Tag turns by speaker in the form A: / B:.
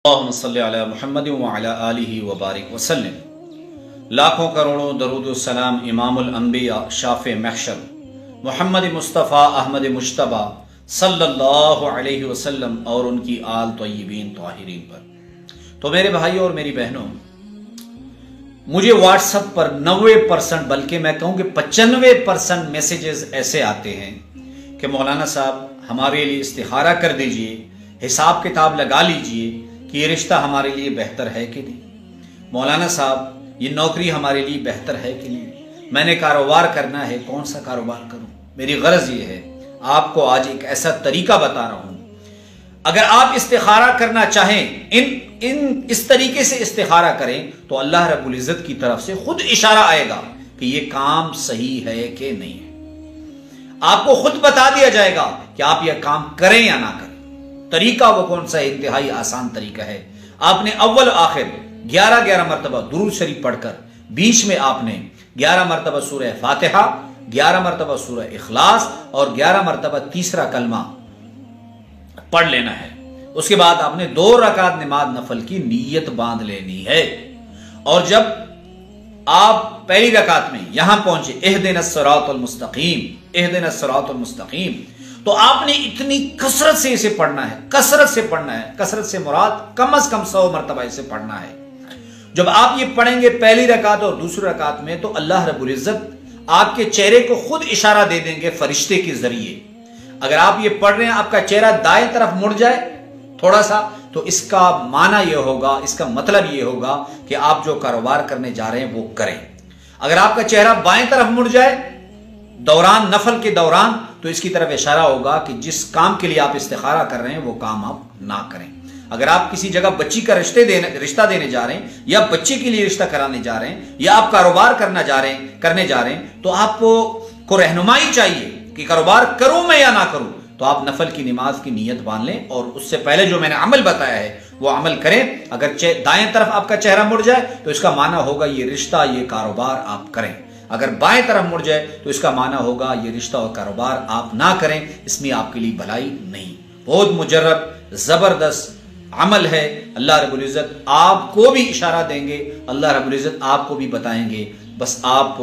A: اللہم صلی علی محمد وعلی آلہ وبارک وسلم۔ لاکھوں کروڑوں درود و سلام امام الانبیاء شافع محشر محمد مصطفیٰ احمد مجتبیٰ صلی اللہ علیہ وسلم اور ان کی آل طیبین طاہرین پر۔ تو میرے بھائیوں اور میری بہنوں، مجھے واٹس ایپ پر 90% بلکہ میں کہوں کہ 95% میسیجز ایسے آتے ہیں کہ مولانا صاحب ہمارے لیے استخارہ کر دیجئے، حساب کتاب لگا لیجئے کہ یہ رشتہ ہمارے لیے بہتر ہے کہ نہیں، مولانا صاحب یہ نوکری ہمارے لیے بہتر ہے کہ نہیں، میں نے کاروبار کرنا ہے، کون سا کاروبار کروں۔ میری غرض یہ ہے، آپ کو آج ایک ایسا طریقہ بتا رہا ہوں، اگر آپ استخارہ کرنا چاہیں اس طریقے سے استخارہ کریں تو اللہ رب العزت کی طرف سے خود اشارہ آئے گا کہ یہ کام صحیح ہے کہ نہیں ہے، آپ کو خود بتا دیا جائے گا کہ آپ یہ کام کریں یا نہ کریں۔ طریقہ وہ کون سا ہے؟ انتہائی آسان طریقہ ہے۔ آپ نے اول آخر 11 مرتبہ درود شریف پڑھ کر بیچ میں آپ نے 11 مرتبہ سورہ فاتحہ، 11 مرتبہ سورہ اخلاص اور 11 مرتبہ تیسرا کلمہ پڑھ لینا ہے۔ اس کے بعد آپ نے 2 رکعت نماز نفل کی نیت باندھ لینی ہے، اور جب آپ پہلی رکعت میں یہاں پہنچے اہدنا الصراط المستقیم، اہدنا الصراط المستقیم، تو آپ نے اتنی کثرت سے اسے پڑھنا ہے، کثرت سے پڑھنا ہے، کثرت سے مراد کم از کم 100 مرتبہ اسے پڑھنا ہے۔ جب آپ یہ پڑھیں گے پہلی رکعت اور دوسری رکعت میں تو اللہ رب العزت آپ کے چہرے کو خود اشارہ دے دیں گے فرشتے کے ذریعے۔ اگر آپ یہ پڑھ رہے ہیں آپ کا چہرہ دائیں طرف مڑ جائے تھوڑا سا، تو اس کا معنی یہ ہوگا، اس کا مطلب یہ ہوگا کہ آپ جو کاروبار کرنے جا رہے ہیں وہ کریں۔ اگر آپ کا چہرہ بائیں طرف مڑ جائے دوران نفل کے دوران، تو اس کی طرف اشارہ ہوگا کہ جس کام کے لیے آپ استخارہ کر رہے ہیں وہ کام آپ نہ کریں۔ اگر آپ کسی جگہ بچی کا رشتہ دینے جا رہے ہیں، یا بچے کے لیے رشتہ کرانے جا رہے ہیں، یا آپ کاروبار کرنے جا رہے ہیں، تو آپ کو رہنمائی چاہیے کہ کاروبار کروں میں یا نہ کروں، تو آپ نفل کی نماز کی نیت باندھ لیں، اور اس سے پہلے جو میں نے عمل بتایا ہے وہ عمل کریں۔ اگر دائیں طرف آپ کا چہرہ مڑ جائے تو اس کا معنی ہوگا یہ رشتہ، یہ کاروبار آپ کریں۔ اگر بائیں طرف مڑ جائے تو اس کا معنی ہوگا یہ رشتہ اور کاروبار آپ نہ کریں، اس میں آپ کے لیے بھلائی نہیں۔ بہت مجرب زبردست عمل ہے، اللہ رب العزت آپ کو بھی اشارہ دیں گے، اللہ رب العزت آپ کو بھی بتائیں گے، بس آپ